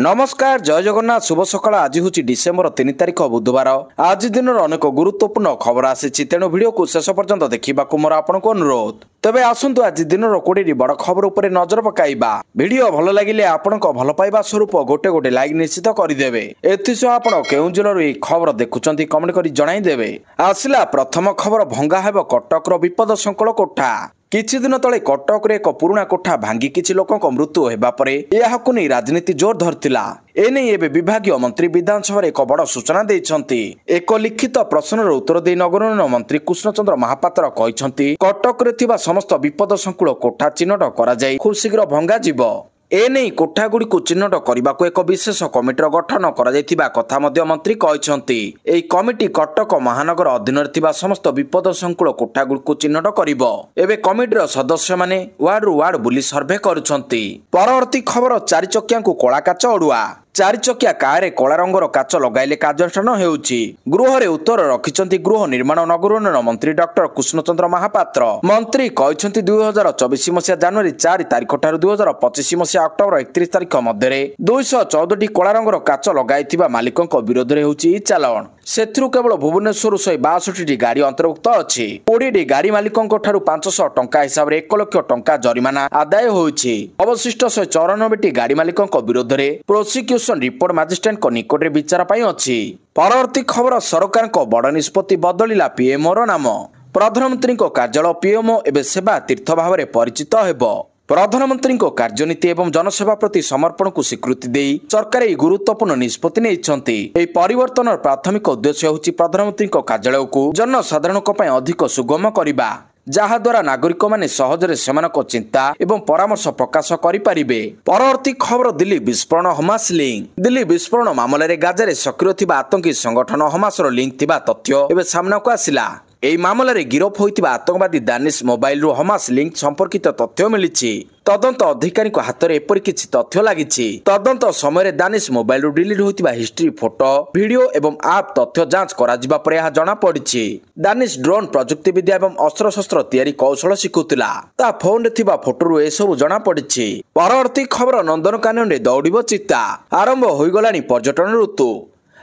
नमस्कार जय जगन्नाथ शुभ सकाळ। आज हूँ डिसेम्बर 3 तारिख बुधवार। आज दिन अनेक गुरुत्वपूर्ण खबर आसी तेणु भिडियो को शेष पर्यंत देखा मोर आपको अनुरोध। तबे आसतु आज दिन 20 बड़ खबर उपर नजर पकाइबा। भिडियो भल लगिले आपण भल पाइबा स्वरूप गोटे गोटे लाइक निश्चित करदेवे। एथिसह आपण केउं जिल्लार ई खबर देखुचंती कमेंट करी जणाइदेवे। आसिला प्रथम खबर भंगा हेब कटकर विपद संकुल कोठा। किछि दिन तले कटक रे एक पुराना कोठा भांगी किछि लोकक मृत्यु हेबा परे एहाकु नै राजनीति जोर धरतिला। एने एबे विभागीय मंत्री विधानसभा एक बड़ सूचना देइछंती। एक लिखित प्रश्नर उत्तर दे नगर उन्नयन मंत्री कृष्णचंद्र महापात्र कहिछंती कटक रे थिबा समस्त विपद संकुल कोठा चिन्हट करा जाय खूब शीघ्र भंगा जिवो। एने कोठा गुडी को चिन्हट करने को एक विशेष कमिटर गठन करा कथा मध्य मंत्री कहते। एई कमिटी कटक महानगर अधीन समस्त विपद संकुल कोठा गुडी को चिन्हट करिवो। एबे कमिटीर सदस्य माने वार्ड वार्ड बुली सर्वे करुछंती। परवर्ती खबर चारि चकिया को कला काच अड़ुआ। चारि चकिया कार कला रंगर काच लगाइले कार्यानुष्ठान हेउछि। गृह रे उत्तर रखिछंती गृह निर्माण नगर उन्नयन मंत्री डॉक्टर कृष्णचंद्र महापात्र। मंत्री कहछंती 2024 मसिया जनवरी 4 तारिख ठारू 2025 मसिया अक्टोबर 31 तारिख मध्य 214 कला रंगर काच लगाइथिबा मालिकक विरोध रे हेउछि चालान। सेथुरु केवल भुवनेश्वर 162 गाड़ी अंतर्भुक्त अछि। 20 गाड़ी मालिकक ठारू 500 टंका हिसाब रे 1 लाख टंका जरिमाना आदाय होइछि। अवशिष्ट 194 गाड़ी मालिकक विरोध रे प्रोसिक्यूशन रिपोर्ट मजिस्ट्रेट को निकट रे विचार पई अछि। परवर्ती खबर सरकार को बड़ निष्पत्ति बदलिला पीएमओ रो नाम। प्रधानमंत्री को कार्यालय पीएमओ एबे सेवा तीर्थ भाव में परिचित हेबो। प्रधानमंत्री को कार्यनीति एवं जनसेवा प्रति समर्पण को स्वीकृति देई सरकार एक गुरुत्वपूर्ण निष्पत्ति नेइछंती। एई परिवर्तन प्राथमिक उद्देश्य होछि प्रधानमंत्री को कार्यालय को जनसाधारण को पय अधिक सुगम करिबा, जहा द्वारा नागरिक माने सहजरे सेमानक चिंता एवं परामर्श प्रकाश करि परिबे। परवर्ती खबर दिल्ली विस्फोरण हमास लिंक। दिल्ली विस्फोरण मामला रे गाजारे सक्रिय थिबा आतंकी संगठन हमास रो लिंक थिबा तथ्य एबे सामना को आसिला। एई मामला रे गिरफ होइतिबा आतंकवादी दानिश मोबाइल रो हमास लिंक संपर्कित तथ्य मिलिछि। तदंत अधिकारी को हाथ में एपरि किछि तथ्य लागिछि। तदंत समय दानिश मोबाइल रो डिलीट होइतिबा हिस्ट्री फोटो वीडियो एवं आप तथ्य जांच करा जिबा परे यह जना पड़िछि। दानिश ड्रोन प्रजुक्ति विद्या एवं अस्त्र शस्त्र तैयारी कौशल शिखुतिला। ता फोन रे थिबा फोटो रो ए सब जना पड़िछि। परवर्ती खबर नंदनकानन रे दौड़िबो चिता। आरंभ होई गलानी पर्यटन ऋतु।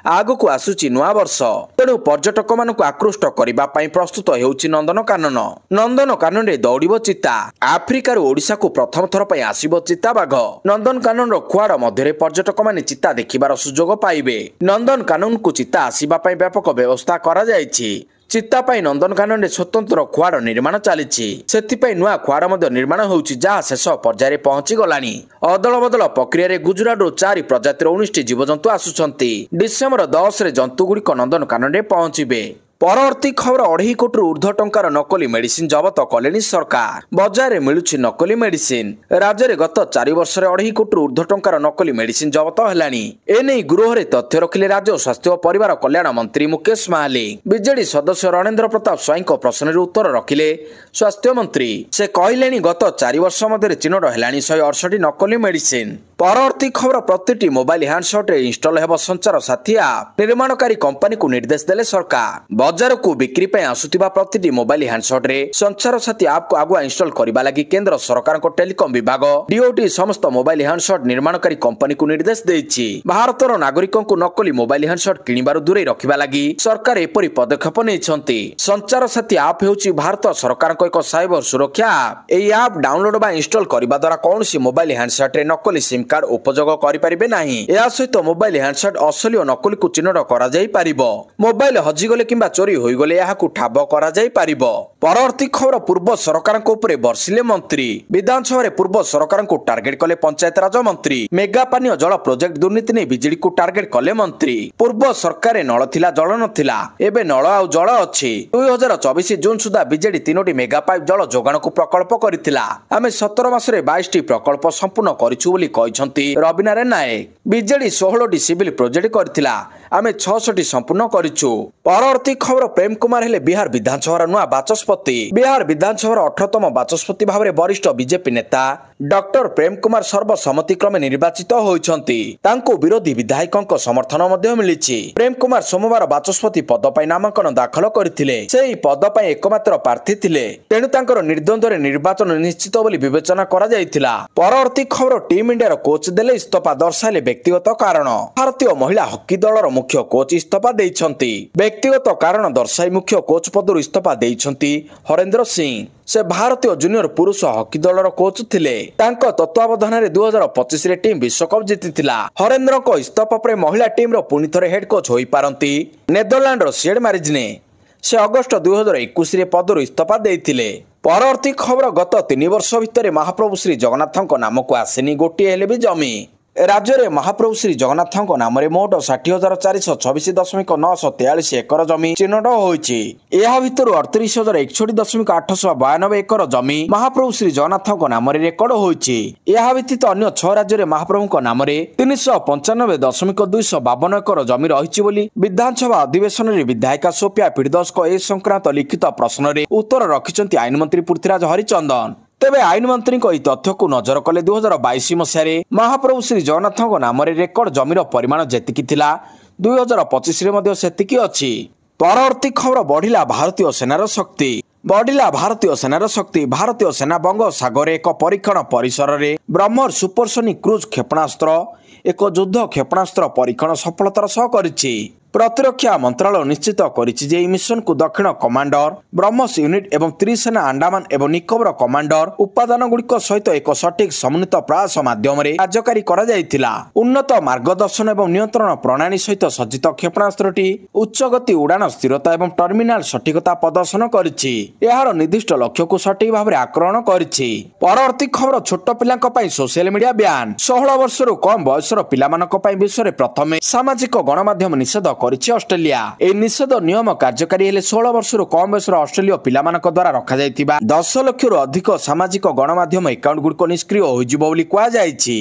आगको आसुची नुआ वर्ष तेणु पर्यटक मानक आकृष्ट करबा पई प्रस्तुत हेउची नंदनकानन। नंदनकानन रे दौड़िबो चिता। आफ्रिकार ओडिशा को प्रथम थर पई आसीबो चिता बाघ। नंदनकानन रो खुआड़ मध्य पर्यटक माने चिता देखिबार सुजोग पाइबे। नंदनकानन को चिता आसीबा पई व्यापक व्यवस्था करा जायछि। चिता पाई नंदनकानन रे स्वतंत्र खुआड़ निर्माण चलीछि। सेथिपाई नुआ खुआड़ मध्य निर्माण होउछि जहा शेष पर्याय पहुंची गलानी। अदल बदल प्रक्रिया रे गुजरात रो 4 प्रजातिर 19 जीवजंतु आसुछंती। डिसेम्बर 10 रे जंतु गुड़िक नंदनकानन रे पहुंचीबे। परवर्ती खबर 2.5 कोटी ऊर्ध्व टंकार नकली मेडिसिन जबत कलेनी सरकार। बजार में मिलुछि नकली मेडिसिन। राज्य में गत 4 वर्ष 2.5 कोटी ऊर्ध्व टंकार नकली मेडिसिन जबत हेलानी। एने गृह रे तथ्य रखिले राज्य स्वास्थ्य और परिवार कल्याण मंत्री मुकेश महालिक। बीजेडी सदस्य रणेंद्र प्रताप स्वाई प्रश्न उत्तर रखिले स्वास्थ्य मंत्री। से कहलेनी गत 4 वर्ष मध्य चिन्हट हेलानी 168 नकली मेडिसिन। परवर्ती खबर प्रतिटी मोबाइल हैंडसेट रे इंस्टॉल हेबो संचार साथी ऐप। निर्माणकारी कंपनी को निर्देश देले सरकार। बजार को बिक्री पे आसुतिबा प्रतिटी मोबाइल हैंडसेट रे संचार साथी ऐप को आगुआ इंस्टॉल करबा लागि केंद्र सरकार को टेलीकॉम विभाग डीओटी समस्त मोबाइल हैंडसेट निर्माणकारी कंपनी को निर्देश देछि। भारतर नागरिकों को नकली मोबाइल हैंडसेट किनिबारु दूरे रखिबा लागि सरकार एपरि पदक्षेप नेछंती। संचार साथी ऐप हेउछि भारत सरकार को एक साइबर सुरक्षा ऐप। एई ऐप डाउनलोड बा इंस्टॉल करबा द्वारा कोनोसी मोबाइल हैंडसेट रे नकली सिम कार्ड उपयोग करि परिबे नाही। या सहित मोबाइल हैंडसेट असली और नकली को चिन्हट करा जाई परिबो। मोबाइल हजि गले किंबा चोरी होई गले याहाकु ठाब करा जाई परिबो। परवर्ती खबर पूर्व सरकार को ऊपर बर्षिले मंत्री। विधानसभा रे पूर्व सरकार को टार्गेट कले पंचायत राज मंत्री। मेगा पानीय जल प्रोजेक्ट दुर्नीति ने बिजेडी को टार्गेट कले मंत्री। पूर्व सरकार नल थिला जल नथिला एबे नल आउ जल अछि। 2024 जून सुधा बिजेडी 3टी मेगा पाइप जल जोगाण को प्रकल्प करिथिला। आमे 17 मास रे 22टी प्रकल्प संपूर्ण करिछु बोली कहिसंती रविनारायण नायक। बिजेडी 16टी सिविल प्रोजेक्ट करिथिला। आमे 66टी संपूर्ण करिछु। परवर्ती खबर प्रेम कुमार हेले बिहार विधानसभा नुआ बाचस्पति। बिहार विधानसभा 18तम बाचस्पति भाव में वरिष्ठ बीजेपी नेता डॉक्टर प्रेम कुमार सर्वसम्मति क्रमे निर्वाचित होइछंती। तांको विरोधी विधायकों समर्थन मध्य मिलिछि। प्रेम कुमार सोमवार बाचस्पति पद पर नामांकन दाखल करथिले। सेही पद पर एकमात्र प्रार्थी थिले। तेणु तांकर निर्द्वंद्व निर्वाचन निश्चित बोली विवेचना करा जायतिला। परवर्ती खबर टीम इंडिया कोच देले इस्तफा दर्शाइले ବ୍ୟକ୍ତିଗତ କାରଣ। ଭାରତୀୟ ମହିଳା ହକି ଦଳର ମୁଖ୍ୟ କୋଚ୍ ଇସ୍ତଫା ଦେଇଛନ୍ତି। ବ୍ୟକ୍ତିଗତ କାରଣ ଦର୍ଶାଇ ମୁଖ୍ୟ କୋଚ୍ ପଦରୁ ଇସ୍ତଫା ଦେଇଛନ୍ତି ହରେନ୍ଦ୍ର ସିଂ। ସେ ଭାରତୀୟ ଜୁନିୟର ପୁରୁଷ ହକି ଦଳର କୋଚ୍ ଥିଲେ। ତାଙ୍କ ତତ୍ତ୍ୱାବଧାନରେ 2025ରେ ଟିମ୍ ବିଶ୍ୱକପ୍ ଜିତିଥିଲା। ହରେନ୍ଦ୍ରଙ୍କ ଇସ୍ତଫା ପରେ ମହିଳା ଟିମ୍ର ପୁଣି ଥରେ ହେଡ୍ କୋଚ୍ ହୋଇପାରନ୍ତି ନେଦରଲ୍ୟାଣ୍ଡର ସିଏଡ୍ ମାରିଜ୍ନେ। ସେ ଅଗଷ୍ଟ 2021ରେ ପଦରୁ ଇସ୍ତଫା ଦେଇଥିଲେ। ପରବର୍ତ୍ତୀ ଖବର ଗତ 3 ବର୍ଷ ଭିତରେ ମହାପ୍ରଭୁ ଶ୍ରୀ ଜଗନ୍ନାଥଙ୍କ ନାମକୁ ଆସିନି ଗୋଟିଏ ହେଲେ ବି ଜମି। ରାଜ୍ୟରେ ମହାପ୍ରଭୁ ଶ୍ରୀ ଜଗନ୍ନାଥଙ୍କ ନାମରେ ମୋଟ 60,426.943 ଏକର ଜମି ଚିହ୍ନଟ ହୋଇଛି। ଏହା ଭିତରୁ 38,061.892 ଏକର ଜମି ମହାପ୍ରଭୁ ଶ୍ରୀ ଜଗନ୍ନାଥଙ୍କ ନାମରେ ରେକର୍ଡ ହୋଇଛି। ଏହା ବ୍ୟତୀତ ଅନ୍ୟ 6 ରାଜ୍ୟରେ ମହାପ୍ରଭୁଙ୍କ ନାମରେ 395.252 ଏକର ଜମି ରହିଛି ବୋଲି ବିଧାନସଭା ଅଧିବେଶନରେ ବିଧାୟିକା ସୋଫିଆ ଫିରଦୋସଙ୍କ ଏ ସଂକ୍ରାନ୍ତ ଲିଖିତ ପ୍ରଶ୍ନରେ ଉତ୍ତର ରଖିଛନ୍ତି ଆଇନମନ୍ତ୍ରୀ ପୃଥ୍ୱୀରାଜ ହରିଚନ୍ଦନ। ତେବେ ଆଇନ ମନ୍ତ୍ରୀଙ୍କ ଏହି ତଥ୍ୟକୁ ନଜର କଲେ 2022 ମସିହାରେ ମହାପ୍ରଭୁ ଶ୍ରୀ ଜଗନ୍ନାଥଙ୍କ ନାମରେ ରେକର୍ଡ ଜମିର ପରିମାଣ ଯେତିକି ଥିଲା 2025ରେ ମଧ୍ୟ ସେତିକି ଅଛି। ପରବର୍ତ୍ତୀ ଖବର ବଢିଲା ଭାରତୀୟ ସେନାର ଶକ୍ତି। ବଢିଲା ଭାରତୀୟ ସେନାର ଶକ୍ତି। ଭାରତୀୟ ସେନା ବଙ୍ଗୋପସାଗରରେ ଏକ ପରୀକ୍ଷଣ ପରିସରରେ ବ୍ରହ୍ମୋସ ସୁପରସୋନିକ୍ କ୍ରୁଜ୍ କ୍ଷେପଣାସ୍ତ୍ର ଏକ ଯୁଦ୍ଧ କ୍ଷେପଣାସ୍ତ୍ର ପରୀକ୍ଷଣ ସଫଳତାର ସହ କରିଛି। ପ୍ରତିରକ୍ଷା ମନ୍ତ୍ରାଳୟ ନିଶ୍ଚିତ କରିଛି ଯେ ଏହି ମିଶନକୁ ଦକ୍ଷିଣ କମାଣ୍ଡର ବ୍ରହ୍ମୋସ ୟୁନିଟ୍ ଏବଂ ତ୍ରିସେନା ଆଣ୍ଡାମାନ ଏବଂ ନିକୋବର କମାଣ୍ଡର ଉପାଦାନଗୁଡ଼ିକ ସହିତ ଏକ ସଠିକ୍ ସମନ୍ୱିତ ପ୍ରୟାସ ମାଧ୍ୟମରେ କାର୍ଯ୍ୟକାରୀ କରାଯାଇଥିଲା। ଉନ୍ନତ ମାର୍ଗଦର୍ଶନ ଏବଂ ନିୟନ୍ତ୍ରଣ ପ୍ରଣାଳୀ ସହିତ ସଜ୍ଜିତ କ୍ଷେପଣାସ୍ତ୍ରଟି ଉଚ୍ଚଗତି ଉଡ଼ାଣ ସ୍ଥିରତା ଏବଂ ଟର୍ମିନାଲ ସଠିକତା ପ୍ରଦର୍ଶନ କରିଛି। ଏହାର ନିର୍ଦ୍ଦିଷ୍ଟ ଲକ୍ଷ୍ୟକୁ ସଠିକ୍ ଭାବରେ ଆକ୍ରମଣ କରିଛି। ପରବର୍ତ୍ତୀ ଖବର ଛୋଟ ପିଲାଙ୍କ ପାଇଁ ସୋସିଆଲ ମିଡିଆ ବ୍ୟାନ୍। 16 ବର୍ଷରୁ କମ୍ ବୟସର ପିଲାମାନଙ୍କ ପାଇଁ ବିଶ୍ୱରେ ପ୍ରଥମେ ସାମାଜିକ ଗଣମାଧ୍ୟମ ନିଷେଧ କରିଛି ଅଷ୍ଟ୍ରେଲିଆ। ଏହି ନିଷେଧ ନିୟମ କାର୍ଯ୍ୟକାରୀ ହେଲେ 16 ବର୍ଷରୁ କମ୍ ବୟସର ଅଷ୍ଟ୍ରେଲୀୟ ପିଲାମାନଙ୍କ ଦ୍ୱାରା ରଖାଯାଇଥିବା 10 ଲକ୍ଷରୁ ଅଧିକ ସାମାଜିକ ଗଣମାଧ୍ୟମ ଆକାଉଣ୍ଟ ଗୁଡ଼ିକ ନିଷ୍କ୍ରିୟ ହୋଇଯିବ ବୋଲି କୁହାଯାଇଛି।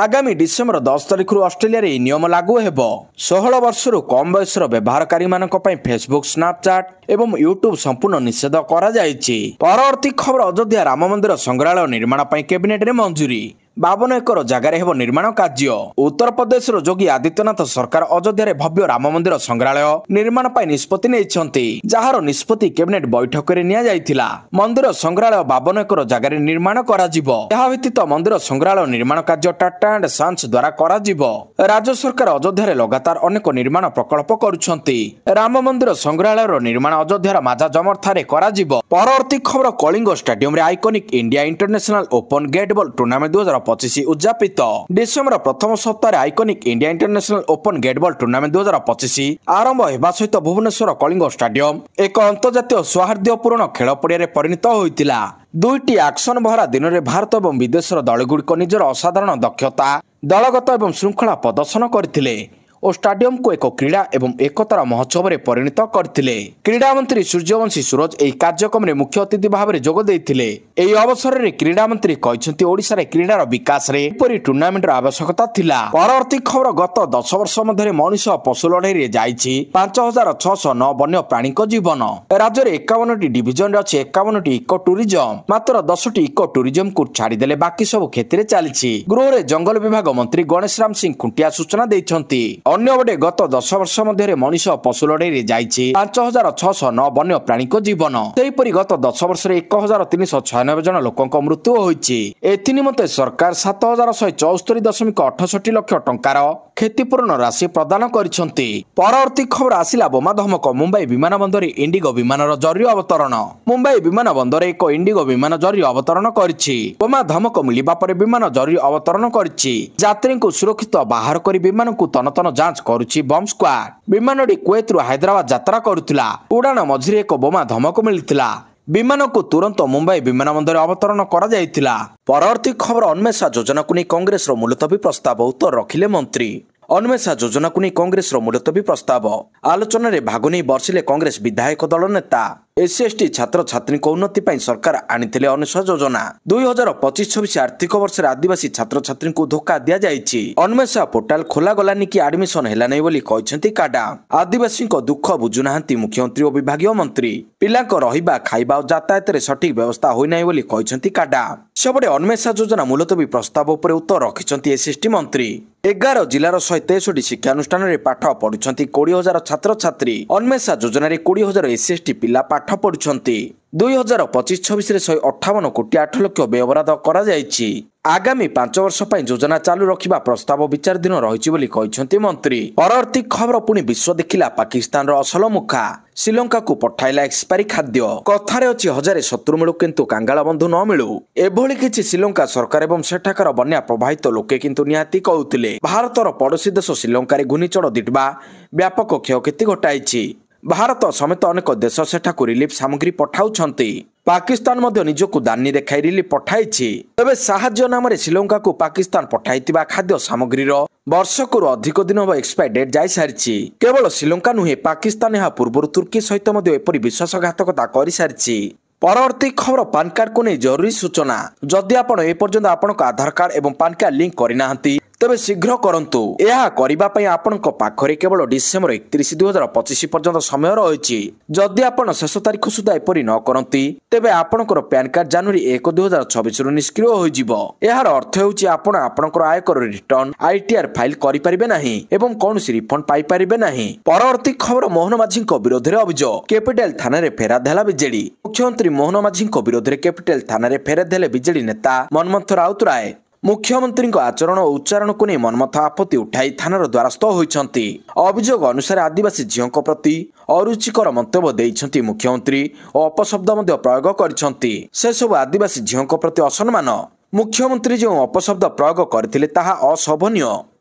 ଆଗାମୀ ଡିସେମ୍ବର 10 ତାରିଖରୁ ଅଷ୍ଟ୍ରେଲିଆରେ ଏହି ନିୟମ ଲାଗୁ ହେବ। 16 ବର୍ଷରୁ କମ୍ ବୟସର ବ୍ୟବହାରକାରୀମାନଙ୍କ ପାଇଁ ଫେସବୁକ୍, ସ୍ନାପଚାଟ୍ ଏବଂ ୟୁଟ୍ୟୁବ ସମ୍ପୂର୍ଣ୍ଣ ନିଷେଧ କରାଯାଇଛି। ପରବର୍ତ୍ତୀ ଖବର ଅଯୋଧ୍ୟା ରାମ ମନ୍ଦିର ସଂଗ୍ରହାଳୟ ନିର୍ମାଣ ପାଇଁ କ୍ୟାବିନେଟରେ ମଞ୍ଜୁରୀ। 52 ଏକର ଜାଗାରେ ହେବ ନିର୍ମାଣ କାର୍ଯ୍ୟ। ଉତ୍ତରପ୍ରଦେଶର ଯୋଗୀ ଆଦିତ୍ୟନାଥ ସରକାର ଅଯୋଧ୍ୟାରେ ଭବ୍ୟ ରାମ ମନ୍ଦିର ସଂଗ୍ରହାଳୟ ନିର୍ମାଣ ପାଇଁ ନିଷ୍ପତ୍ତି ନେଇଛନ୍ତି, ଯାହାର ନିଷ୍ପତ୍ତି କ୍ୟାବିନେଟ ବୈଠକରେ ନିଆଯାଇଥିଲା। ମନ୍ଦିର ସଂଗ୍ରହାଳୟ 52 ଏକର ଜାଗାରେ ନିର୍ମାଣ କରାଯିବ। ଏହା ବ୍ୟତୀତ ମନ୍ଦିର ସଂଗ୍ରହାଳୟ ନିର୍ମାଣ କାର୍ଯ୍ୟ ଟାଟା ଆଣ୍ଡ ସନ୍ସ ଦ୍ୱାରା କରାଯିବ। ରାଜ୍ୟ ସରକାର ଅଯୋଧ୍ୟାରେ ଲଗାତାର ଅନେକ ନିର୍ମାଣ ପ୍ରକଳ୍ପ କରୁଛନ୍ତି। ରାମ ମନ୍ଦିର ସଂଗ୍ରହାଳୟର ନିର୍ମାଣ ଅଯୋଧ୍ୟାର ମାଝା ଜମର ଠାରେ କରାଯିବ। ପରବର୍ତ୍ତୀ ଖବର କଳିଙ୍ଗ ଷ୍ଟାଡିୟମରେ iconic India international open gate ball tournament 2025 ଉଦ୍ଯାପିତ। ଡିସେମ୍ବର ପ୍ରଥମ ସପ୍ତାହରେ iconic India international open gate ball tournament 2025 ଆରମ୍ଭ ହେବା ସହିତ ଭୁବନେଶ୍ୱର କଳିଙ୍ଗ ଷ୍ଟାଡିୟମ ଏକ ଅନ୍ତର୍ଜାତୀୟ ସୌହାର୍ଦ୍ଦ୍ୟପୂର୍ଣ୍ଣ ଖେଳ ପଡ଼ିଆରେ ପରିଣତ ହୋଇଥିଲା। ଦୁଇଟି ଆକ୍ସନ ଭରା ଦିନରେ ଭାରତ ଏବଂ ବିଦେଶର ଦଳଗୁଡ଼ିକ ନିଜର ଅସାଧାରଣ ଦକ୍ଷତା, ଦଳଗତ ଏବଂ ଶୃଙ୍ଖଳା ପ୍ରଦର୍ଶନ କରିଥିଲେ ଓ ଷ୍ଟାଡିୟମକୁ ଏକ କ୍ରୀଡ଼ା ଏବଂ ଏକତାର ମହୋତ୍ସବରେ ପରିଣତ କରିଥିଲେ। କ୍ରୀଡ଼ାମନ୍ତ୍ରୀ ସୂର୍ଯ୍ୟବଂଶୀ ସୁରଜ ଏହି କାର୍ଯ୍ୟକ୍ରମରେ ମୁଖ୍ୟ ଅତିଥି ଭାବରେ ଯୋଗ ଦେଇଥିଲେ। ଏହି ଅବସରରେ କ୍ରୀଡ଼ାମନ୍ତ୍ରୀ କହିଛନ୍ତି ଓଡ଼ିଶାରେ କ୍ରୀଡ଼ାର ବିକାଶରେ ଏପରି ଟୁର୍ଣ୍ଣାମେଣ୍ଟର ଆବଶ୍ୟକତା ଥିଲା। ପରବର୍ତ୍ତୀ ଖବର ଗତ 10 ବର୍ଷ ମଧ୍ୟରେ ମଣିଷ ପଶୁ ଲଢ଼େଇରେ ଯାଇଛି 5,609 ବନ୍ୟ ପ୍ରାଣୀଙ୍କ ଜୀବନ। ରାଜ୍ୟରେ 51ଟି ଡିଭିଜନରେ ଅଛି 51ଟି ଇକୋ ଟୁରିଜମ। ମାତ୍ର 10ଟି ଇକୋ ଟୁରିଜମକୁ ଛାଡ଼ିଦେଲେ ବାକି ସବୁ କ୍ଷେତ୍ରରେ ଚାଲିଛି। ଗୃହରେ ଜଙ୍ଗଲ ବିଭାଗ ମନ୍ତ୍ରୀ ଗଣେଶ ରାମ ସିଂ ଖୁଣ୍ଟିଆ ସୂଚନା ଦେଇଛନ୍ତି। ଅନ୍ୟପଟେ ଗତ 10 ବର୍ଷ ମଧ୍ୟରେ ମଣିଷ ପଶୁ ଲଢ଼େଇରେ ଯାଇଛି 5,609 ବନ୍ୟ ପ୍ରାଣୀଙ୍କ ଜୀବନ। ସେହିପରି ଗତ 10 ବର୍ଷରେ 1,396 ଜଣ ଲୋକଙ୍କ ମୃତ୍ୟୁ ହୋଇଛି। ଏଥିନିମନ୍ତେ ସରକାର 7,174.68 ଲକ୍ଷ ଟଙ୍କାର କ୍ଷତିପୂରଣ ରାଶି ପ୍ରଦାନ କରିଛନ୍ତି। ପରବର୍ତ୍ତୀ ଖବର ଆସିଲା ବୋମା ଧମକ। ମୁମ୍ବାଇ ବିମାନ ବନ୍ଦରରେ ଇଣ୍ଡିଗୋ ବିମାନର ଜରୁରୀ ଅବତରଣ। ମୁମ୍ବାଇ ବିମାନ ବନ୍ଦରରେ ଏକ ଇଣ୍ଡିଗୋ ବିମାନ ଜରୁରୀ ଅବତରଣ କରିଛି। ବୋମା ଧମକ ମିଳିବା ପରେ ବିମାନ ଜରୁରୀ ଅବତରଣ କରିଛି। ଯାତ୍ରୀଙ୍କୁ ସୁରକ୍ଷିତ ବାହାର କରି ବିମାନକୁ ତନତନ ଯାଞ୍ଚ କରୁଛି ବମ୍ ସ୍କ୍ୱାଡ୍। ବିମାନଟି କୁଏତରୁ ହାଇଦ୍ରାବାଦ ଯାତ୍ରା କରୁଥିଲା। ଉଡ଼ାଣ ମଝିରେ ଏକ ବୋମା ଧମକ ମିଳିଥିଲା। ବିମାନକୁ ତୁରନ୍ତ ମୁମ୍ବାଇ ବିମାନ ବନ୍ଦରରେ ଅବତରଣ କରାଯାଇଥିଲା। ପରବର୍ତ୍ତୀ ଖବର ଅନ୍ମେଷା ଯୋଜନାକୁ ନେଇ କଂଗ୍ରେସର ମୁଲତବୀ ପ୍ରସ୍ତାବ ଉତ୍ତର ରଖିଲେ ମନ୍ତ୍ରୀ। ଅନ୍ମେଷା ଯୋଜନାକୁ ନେଇ କଂଗ୍ରେସର ମୁଲତବୀ ପ୍ରସ୍ତାବ ଆଲୋଚନାରେ ଭାଗ ନେଇ ବର୍ଷିଲେ କଂଗ୍ରେସ ବିଧାୟକ ଦଳ ନେତା। SC/ST ଛାତ୍ରଛାତ୍ରୀଙ୍କ ଉନ୍ନତି ପାଇଁ ସରକାର ଆଣିଥିଲେ ଅନ୍ମେଷା ଯୋଜନା। 2025-26 ଆର୍ଥିକ ବର୍ଷରେ ଆଦିବାସୀ ଛାତ୍ରଛାତ୍ରୀଙ୍କୁ ଧୋକା ଦିଆଯାଇଛି। ଅନ୍ମେଷା ପୋର୍ଟାଲ ଖୋଲାଗଲାନି କି ଆଡମିସନ ହେଲା ନାହିଁ ବୋଲି କହିଛନ୍ତି କାଡା। ଆଦିବାସୀଙ୍କ ଦୁଃଖ ବୁଝୁନାହାନ୍ତି ମୁଖ୍ୟମନ୍ତ୍ରୀ ଓ ବିଭାଗୀୟ ମନ୍ତ୍ରୀ। ପିଲାଙ୍କ ରହିବା, ଖାଇବା ଓ ଯାତାୟାତରେ ସଠିକ ବ୍ୟବସ୍ଥା ହୋଇନାହିଁ ବୋଲି କହିଛନ୍ତି କାଡା। ସେପଟେ ଅନ୍ମେଷା ଯୋଜନା ମୁଲତବୀ ପ୍ରସ୍ତାବ ଉପରେ ଉତ୍ତର ରଖିଛନ୍ତି SC/ST ମନ୍ତ୍ରୀ। 11 ଜିଲ୍ଲାର 163 ଶିକ୍ଷାନୁଷ୍ଠାନରେ ପାଠ ପଢୁଛନ୍ତି 20,000 ଛାତ୍ରଛାତ୍ରୀ। ଅନ୍ମେଷା ଯୋଜନାରେ 20,000 SC/ST ପିଲା ପାଠ ପଢୁଛନ୍ତି। 2025-26 158 କୋଟି 8 ଲକ୍ଷ ବ୍ୟୟବରାଦ କରାଯାଇଛି। ଆଗାମୀ 5 ବର୍ଷ ପାଇଁ ଯୋଜନା ଚାଲୁ ରଖିବା ପ୍ରସ୍ତାବ ବିଚାରାଧୀନ ରହିଛି ବୋଲି କହିଛନ୍ତି ମନ୍ତ୍ରୀ। ପରବର୍ତ୍ତୀ ଖବର ପୁଣି ବିଶ୍ୱ ଦେଖିଲା ପାକିସ୍ତାନର ଅସଲ ମୁଖା। ଶ୍ରୀଲଙ୍କାକୁ ପଠାଇଲା ଏକ୍ସପାରି ଖାଦ୍ୟ। କଥାରେ ଅଛି ହଜାରେ ଶତ୍ରୁ ମିଳୁ କିନ୍ତୁ କାଙ୍ଗାଳ ବନ୍ଧୁ ନ ମିଳୁ। ଏଭଳି କିଛି ଶ୍ରୀଲଙ୍କା ସରକାର ଏବଂ ସେଠାକାର ବନ୍ୟା ପ୍ରଭାବିତ ଲୋକେ କିନ୍ତୁ ନିହାତି କହୁଥିଲେ। ଭାରତର ପଡ଼ୋଶୀ ଦେଶ ଶ୍ରୀଲଙ୍କାରେ ଘୂର୍ଣ୍ଣିଝଡ଼ ଦିଟବା ବ୍ୟାପକ କ୍ଷୟକ୍ଷତି ଘଟାଇଛି। ଭାରତ ସମେତ ଅନେକ ଦେଶ ସେଠାକୁ ରିଲିଫ ସାମଗ୍ରୀ ପଠାଉଛନ୍ତି। ପାକିସ୍ତାନ ମଧ୍ୟ ନିଜକୁ ଦାନି ଦେଖାଇ ରିଲିଫ ପଠାଇଛି। ତେବେ ସାହାଯ୍ୟ ନାମରେ ଶ୍ରୀଲଙ୍କାକୁ ପାକିସ୍ତାନ ପଠାଇଥିବା ଖାଦ୍ୟ ସାମଗ୍ରୀର ବର୍ଷକରୁ ଅଧିକ ଦିନ ହେବ ଏକ୍ସପାୟର ଡେଟ୍ ଯାଇସାରିଛି। କେବଳ ଶ୍ରୀଲଙ୍କା ନୁହେଁ, ପାକିସ୍ତାନ ଏହା ପୂର୍ବରୁ ତୁର୍କୀ ସହିତ ମଧ୍ୟ ଏପରି ବିଶ୍ୱାସଘାତକତା କରିସାରିଛି। ପରବର୍ତ୍ତୀ ଖବର ପାନ୍ କାର୍ଡକୁ ନେଇ ଜରୁରୀ ସୂଚନା। ଯଦି ଆପଣ ଏପର୍ଯ୍ୟନ୍ତ ଆପଣଙ୍କ ଆଧାର କାର୍ଡ ଏବଂ ପାନ୍ କାର୍ଡ ଲିଙ୍କ କରିନାହାନ୍ତି ତେବେ ଶୀଘ୍ର କରନ୍ତୁ। ଏହା କରିବା ପାଇଁ ଆପଣଙ୍କ ପାଖରେ କେବଳ ଡିସେମ୍ବର 31, 2025 ପର୍ଯ୍ୟନ୍ତ ସମୟ ରହିଛି। ଯଦି ଆପଣ ଶେଷ ତାରିଖ ସୁଦ୍ଧା ଏପରି ନ କରନ୍ତି ତେବେ ଆପଣଙ୍କର ପ୍ୟାନ୍ କାର୍ଡ ଜାନୁଆରୀ 1, 2026 ନିଷ୍କ୍ରିୟ ହୋଇଯିବ। ଏହାର ଅର୍ଥ ହେଉଛି ଆପଣ ଆପଣଙ୍କର ଆୟକର ରିଟର୍ଣ୍ଣ ITR ଫାଇଲ କରିପାରିବେ ନାହିଁ ଏବଂ କୌଣସି ରିଫଣ୍ଡ ପାଇପାରିବେ ନାହିଁ। ପରବର୍ତ୍ତୀ ଖବର ମୋହନ ମାଝୀଙ୍କ ବିରୋଧରେ ଅଭିଯୋଗ। କ୍ୟାପିଟାଲ ଥାନାରେ ଫେରାଦ ହେଲା ବିଜେଡି। ମୁଖ୍ୟମନ୍ତ୍ରୀ ମୋହନ ମାଝୀଙ୍କ ବିରୋଧରେ କ୍ୟାପିଟାଲ ଥାନାରେ ଫେରାଦ ହେଲେ ବିଜେଡି ନେତା ମନ୍ମଥ ରାଉତରାୟ। ମୁଖ୍ୟମନ୍ତ୍ରୀଙ୍କ ଆଚରଣ ଓ ଉଚ୍ଚାରଣକୁ ନେଇ ମନ୍ମଥ ଆପତ୍ତି ଉଠାଇ ଥାନାର ଦ୍ୱାରସ୍ଥ ହୋଇଛନ୍ତି। ଅଭିଯୋଗ ଅନୁସାରେ ଆଦିବାସୀ ଝିଅଙ୍କ ପ୍ରତି ଅରୁଚିକର ମନ୍ତବ୍ୟ ଦେଇଛନ୍ତି ମୁଖ୍ୟମନ୍ତ୍ରୀ ଓ ଅପଶବ୍ଦ ମଧ୍ୟ ପ୍ରୟୋଗ କରିଛନ୍ତି। ସେସବୁ ଆଦିବାସୀ ଝିଅଙ୍କ ପ୍ରତି ଅସମ୍ମାନ। ମୁଖ୍ୟମନ୍ତ୍ରୀ ଯେଉଁ ଅପଶବ୍ଦ ପ୍ରୟୋଗ କରିଥିଲେ ତାହା ଅଶୋଭନୀୟ।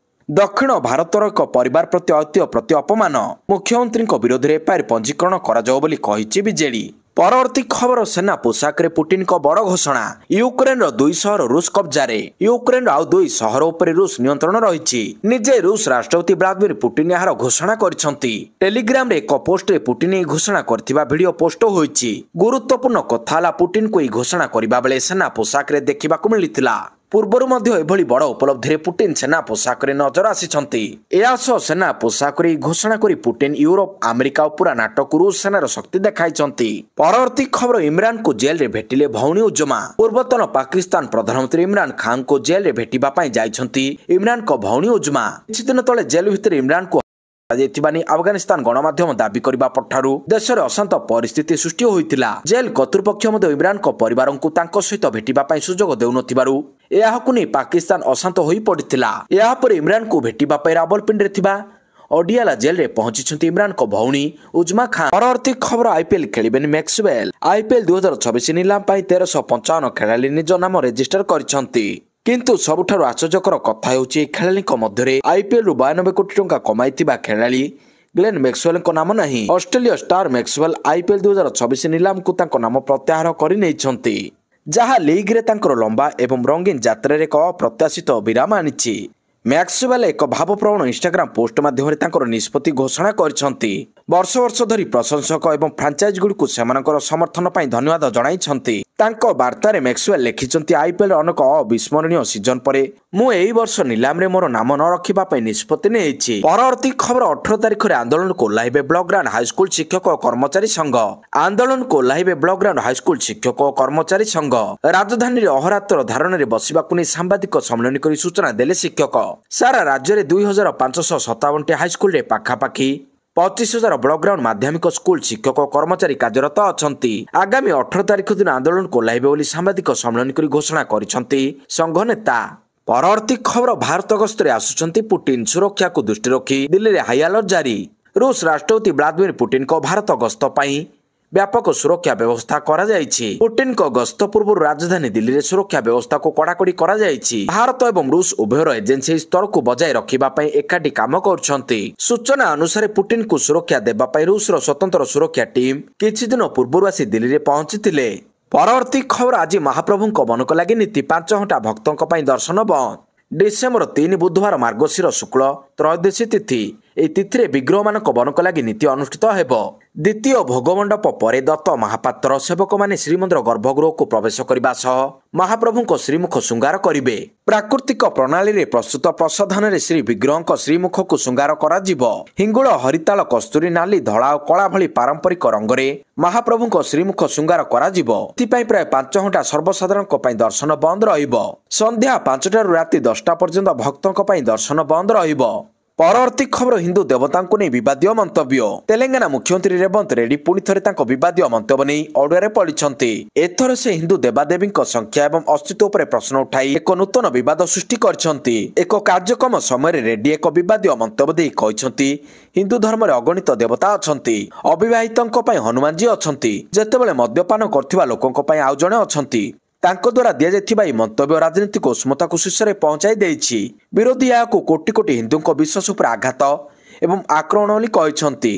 ଦକ୍ଷିଣ ଭାରତର ଏକ ପରିବାର ପ୍ରତି ଐତିହ୍ୟ ପ୍ରତି ଅପମାନ। ମୁଖ୍ୟମନ୍ତ୍ରୀଙ୍କ ବିରୋଧରେ ଏଫଆଇଆର ପଞ୍ଜୀକରଣ କରାଯାଉ ବୋଲି କହିଛି ବିଜେଡି। ପରବର୍ତ୍ତୀ ଖବର ସେନା ପୋଷାକରେ ପୁଟିନଙ୍କ ବଡ଼ ଘୋଷଣା। ୟୁକ୍ରେନର 2 ସହର ରୁଷ କବ୍ଜାରେ। ୟୁକ୍ରେନର ଆଉ 2 ସହର ଉପରେ ରୁଷ ନିୟନ୍ତ୍ରଣ ରହିଛି। ନିଜେ ରୁଷ ରାଷ୍ଟ୍ରପତି ଭ୍ଲାଦିମିର ପୁଟିନ ଏହାର ଘୋଷଣା କରିଛନ୍ତି। ଟେଲିଗ୍ରାମରେ ଏକ ପୋଷ୍ଟରେ ପୁଟିନ ଏହି ଘୋଷଣା କରିଥିବା ଭିଡିଓ ପୋଷ୍ଟ ହୋଇଛି। ଗୁରୁତ୍ୱପୂର୍ଣ୍ଣ କଥା ହେଲା ପୁଟିନଙ୍କୁ ଏହି ଘୋଷଣା କରିବା ବେଳେ ସେନା ପୋଷାକରେ ଦେଖିବାକୁ ମିଳିଥିଲା। ପୂର୍ବରୁ ମଧ୍ୟ ଏଭଳି ବଡ଼ ଉପଲବ୍ଧିରେ ପୁଟିନ ସେନା ପୋଷାକରେ ନଜର ଆସିଛନ୍ତି। ଏହା ସହ ସେନା ପୋଷାକରେ ଘୋଷଣା କରି ପୁଟିନ ୟୁରୋପ, ଆମେରିକା ଓ ପୁରା ନାଟୋକୁ ରୁଷ ସେନାର ଶକ୍ତି ଦେଖାଇଛନ୍ତି। ପରବର୍ତ୍ତୀ ଖବର ଇମ୍ରାନଙ୍କୁ ଜେଲରେ ଭେଟିଲେ ଭଉଣୀ ଉଜ୍ଜମା। ପୂର୍ବତନ ପାକିସ୍ତାନ ପ୍ରଧାନମନ୍ତ୍ରୀ ଇମ୍ରାନ ଖାନଙ୍କୁ ଜେଲରେ ଭେଟିବା ପାଇଁ ଯାଇଛନ୍ତି ଇମ୍ରାନଙ୍କ ଭଉଣୀ ଉଜ୍ଜମା। କିଛି ଦିନ ତଳେ ଜେଲ ଭିତରେ ଇମ୍ରାନଙ୍କୁ ଆଫଗାନିସ୍ତାନ ଗଣମାଧ୍ୟମ ଦାବି କରିବା ପରଠାରୁ ଦେଶରେ ଅଶାନ୍ତ ପରିସ୍ଥିତି ସୃଷ୍ଟି ହୋଇଥିଲା। ଜେଲ କର୍ତ୍ତୃପକ୍ଷ ମଧ୍ୟ ଇମ୍ରାନଙ୍କ ପରିବାରଙ୍କୁ ତାଙ୍କ ସହିତ ଭେଟିବା ପାଇଁ ସୁଯୋଗ ଦେଉନଥିବାରୁ ଏହାକୁ ନେଇ ପାକିସ୍ତାନ ଅଶାନ୍ତ ହୋଇପଡ଼ିଥିଲା। ଏହାପରେ ଇମ୍ରାନଙ୍କୁ ଭେଟିବା ପାଇଁ ରାବଲପିଣ୍ଡିରେ ଥିବା ଅଡିଆଲା ଜେଲରେ ପହଞ୍ଚିଛନ୍ତି ଇମ୍ରାନଙ୍କ ଭଉଣୀ ଉଜ୍ଜମା ଖାନ। ପରବର୍ତ୍ତୀ ଖବର IPL ଖେଳିବେନି ମ୍ୟାକ୍ସୱେଲ। IPL 2026 ନିଲାମ ପାଇଁ 1355 ଖେଳାଳି ନିଜ ନାମ ରେଜିଷ୍ଟର କରିଛନ୍ତି। କିନ୍ତୁ ସବୁଠାରୁ ଆଶ୍ଚର୍ଯ୍ୟକର କଥା ହେଉଛି ଏହି ଖେଳାଳିଙ୍କ ମଧ୍ୟରେ IPLରୁ 92 କୋଟି ଟଙ୍କା କମାଇଥିବା ଖେଳାଳି ଗ୍ଲେନ୍ ମ୍ୟାକ୍ସୱେଲଙ୍କ ନାମ ନାହିଁ। ଅଷ୍ଟ୍ରେଲୀୟ ଷ୍ଟାର ମ୍ୟାକ୍ସୱେଲ IPL 2026 ନିଲାମକୁ ତାଙ୍କ ନାମ ପ୍ରତ୍ୟାହାର କରିନେଇଛନ୍ତି, ଯାହା ଲିଗ୍ରେ ତାଙ୍କର ଲମ୍ବା ଏବଂ ରଙ୍ଗୀନ ଯାତ୍ରାରେ ଏକ ଅପ୍ରତ୍ୟାଶିତ ବିରାମ ଆଣିଛି। ମ୍ୟାକ୍ସୱେଲ ଏକ ଭାବପ୍ରବଣ ଇନଷ୍ଟାଗ୍ରାମ ପୋଷ୍ଟ ମାଧ୍ୟମରେ ତାଙ୍କର ନିଷ୍ପତ୍ତି ଘୋଷଣା କରିଛନ୍ତି। ବର୍ଷ ବର୍ଷ ଧରି ପ୍ରଶଂସକ ଏବଂ ଫ୍ରାଞ୍ଚାଇଜଗୁଡ଼ିକୁ ସେମାନଙ୍କର ସମର୍ଥନ ପାଇଁ ଧନ୍ୟବାଦ ଜଣାଇଛନ୍ତି। ତାଙ୍କ ବାର୍ତ୍ତାରେ ମ୍ୟାକ୍ସୱେଲ ଲେଖିଛନ୍ତି, IPL ଅନେକ ଅବିସ୍ମରଣୀୟ ସିଜନ ପରେ ମୁଁ ଏହି ବର୍ଷ ନିଲାମରେ ମୋର ନାମ ନ ରଖିବା ପାଇଁ ନିଷ୍ପତ୍ତି ନେଇଛି। ପରବର୍ତ୍ତୀ ଖବର 18 ତାରିଖରେ ଆନ୍ଦୋଳନକୁ ଓହ୍ଲାଇବେ ବ୍ଲକଗ୍ରାଉଣ୍ଡ ହାଇସ୍କୁଲ ଶିକ୍ଷକ ଓ କର୍ମଚାରୀ ସଂଘ। ଆନ୍ଦୋଳନକୁ ଓହ୍ଲାଇବେ ବ୍ଲକଗ୍ରାଉଣ୍ଡ ହାଇସ୍କୁଲ ଶିକ୍ଷକ ଓ କର୍ମଚାରୀ ସଂଘ। ରାଜଧାନୀରେ ଅହରାତ୍ର ଧାରଣାରେ ବସିବାକୁ ନେଇ ସାମ୍ବାଦିକ ସମ୍ମିଳନୀ କରି ସୂଚନା ଦେଲେ ଶିକ୍ଷକ। ସାରା ରାଜ୍ୟରେ 2557ଟି ହାଇସ୍କୁଲରେ ପାଖାପାଖି 25,000 ବ୍ଲକଗ୍ରାଉଣ୍ଡ ମାଧ୍ୟମିକ ସ୍କୁଲ ଶିକ୍ଷକ ଓ କର୍ମଚାରୀ କାର୍ଯ୍ୟରତ ଅଛନ୍ତି। ଆଗାମୀ 18 ତାରିଖ ଦିନ ଆନ୍ଦୋଳନକୁ ଓହ୍ଲାଇବେ ବୋଲି ସାମ୍ବାଦିକ ସମ୍ମିଳନୀ କରି ଘୋଷଣା କରିଛନ୍ତି ସଂଘ ନେତା। ପରବର୍ତ୍ତୀ ଖବର ଭାରତ ଗସ୍ତରେ ଆସୁଛନ୍ତି ପୁଟିନ। ସୁରକ୍ଷାକୁ ଦୃଷ୍ଟିରେ ରଖି ଦିଲ୍ଲୀରେ ହାଇ ଆଲର୍ଟ ଜାରି। ରୁଷ ରାଷ୍ଟ୍ରପତି ଭ୍ଲାଦିମିର ପୁଟିନଙ୍କ ଭାରତ ଗସ୍ତ ପାଇଁ ବ୍ୟାପକ ସୁରକ୍ଷା ବ୍ୟବସ୍ଥା କରାଯାଇଛି। ପୁଟିନଙ୍କ ଗସ୍ତ ପୂର୍ବରୁ ରାଜଧାନୀ ଦିଲ୍ଲୀରେ ସୁରକ୍ଷା ବ୍ୟବସ୍ଥାକୁ କଡ଼ାକଡ଼ି କରାଯାଇଛି। ଭାରତ ଏବଂ ରୁଷ ଉଭୟର ଏଜେନ୍ସି ଏହି ସ୍ତରକୁ ବଜାୟ ରଖିବା ପାଇଁ ଏକାଠି କାମ କରୁଛନ୍ତି। ସୂଚନା ଅନୁସାରେ ପୁଟିନଙ୍କୁ ସୁରକ୍ଷା ଦେବା ପାଇଁ ରୁଷର ସ୍ୱତନ୍ତ୍ର ସୁରକ୍ଷା ଟିମ୍ କିଛି ଦିନ ପୂର୍ବରୁ ଆସି ଦିଲ୍ଲୀରେ ପହଞ୍ଚିଥିଲେ। ପରବର୍ତ୍ତୀ ଖବର ଆଜି ମହାପ୍ରଭୁଙ୍କ ବନକ ଲାଗି ନୀତି। 5 ଘଣ୍ଟା ଭକ୍ତଙ୍କ ପାଇଁ ଦର୍ଶନ ବନ୍ଦ। ଡିସେମ୍ବର 3 ବୁଧବାର ମାର୍ଗଶିର ଶୁକ୍ଳ ତ୍ରୟୋଦଶୀ ତିଥି। ଏହି ତିଥିରେ ବିଗ୍ରହମାନଙ୍କ ବନକ ଲାଗି ନୀତି ଅନୁଷ୍ଠିତ ହେବ। ଦ୍ୱିତୀୟ ଭୋଗମଣ୍ଡପ ପରେ ଦତ୍ତ ମହାପାତ୍ର ସେବକମାନେ ଶ୍ରୀମନ୍ଦିର ଗର୍ଭଗୃହକୁ ପ୍ରବେଶ କରିବା ସହ ମହାପ୍ରଭୁଙ୍କ ଶ୍ରୀମୁଖ ଶୃଙ୍ଗାର କରିବେ। ପ୍ରାକୃତିକ ପ୍ରଣାଳୀରେ ପ୍ରସ୍ତୁତ ପ୍ରସାଧନରେ ଶ୍ରୀ ବିଗ୍ରହଙ୍କ ଶ୍ରୀମୁଖକୁ ଶୃଙ୍ଗାର କରାଯିବ। ହିଙ୍ଗୁଳ, ହରିତାଳ, କସ୍ତୁରୀ, ନାଲି, ଧଳା ଓ କଳା ଭଳି ପାରମ୍ପରିକ ରଙ୍ଗରେ ମହାପ୍ରଭୁଙ୍କ ଶ୍ରୀମୁଖ ଶୃଙ୍ଗାର କରାଯିବ। ଏଥିପାଇଁ ପ୍ରାୟ 5 ଘଣ୍ଟା ସର୍ବସାଧାରଣଙ୍କ ପାଇଁ ଦର୍ଶନ ବନ୍ଦ ରହିବ। ସନ୍ଧ୍ୟା 5ଟାରୁ ରାତି 10ଟା ପର୍ଯ୍ୟନ୍ତ ଭକ୍ତଙ୍କ ପାଇଁ ଦର୍ଶନ ବନ୍ଦ ରହିବ। ପରବର୍ତ୍ତୀ ଖବର ହିନ୍ଦୁ ଦେବତାଙ୍କୁ ନେଇ ବିବାଦୀୟ ମନ୍ତବ୍ୟ। ତେଲେଙ୍ଗାନା ମୁଖ୍ୟମନ୍ତ୍ରୀ ରେବନ୍ତ ରେଡ୍ଡୀ ପୁଣି ଥରେ ତାଙ୍କ ବିବାଦୀୟ ମନ୍ତବ୍ୟ ନେଇ ଅଡୁଆରେ ପଡ଼ିଛନ୍ତି। ଏଥର ସେ ହିନ୍ଦୁ ଦେବାଦେବୀଙ୍କ ସଂଖ୍ୟା ଏବଂ ଅସ୍ତିତ୍ୱ ଉପରେ ପ୍ରଶ୍ନ ଉଠାଇ ଏକ ନୂତନ ବିବାଦ ସୃଷ୍ଟି କରିଛନ୍ତି। ଏକ କାର୍ଯ୍ୟକ୍ରମ ସମୟରେ ରେଡ୍ଡୀ ଏକ ବିବାଦୀୟ ମନ୍ତବ୍ୟ ଦେଇ କହିଛନ୍ତି, ହିନ୍ଦୁ ଧର୍ମରେ ଅଗଣିତ ଦେବତା ଅଛନ୍ତି। ଅବିବାହିତଙ୍କ ପାଇଁ ହନୁମାନଜୀ ଅଛନ୍ତି, ଯେତେବେଳେ ମଦ୍ୟପାନ କରୁଥିବା ଲୋକଙ୍କ ପାଇଁ ଆଉ ଜଣେ ଅଛନ୍ତି। ତାଙ୍କ ଦ୍ୱାରା ଦିଆଯାଇଥିବା ଏହି ମନ୍ତବ୍ୟ ରାଜନୀତିକ ଉଷ୍ମତାକୁ ଶୀର୍ଷରେ ପହଞ୍ଚାଇ ଦେଇଛି। ବିରୋଧୀ ଏହାକୁ କୋଟି କୋଟି ହିନ୍ଦୁଙ୍କ ବିଶ୍ୱାସ ଉପରେ ଆଘାତ ଏବଂ ଆକ୍ରମଣ ବୋଲି କହିଛନ୍ତି।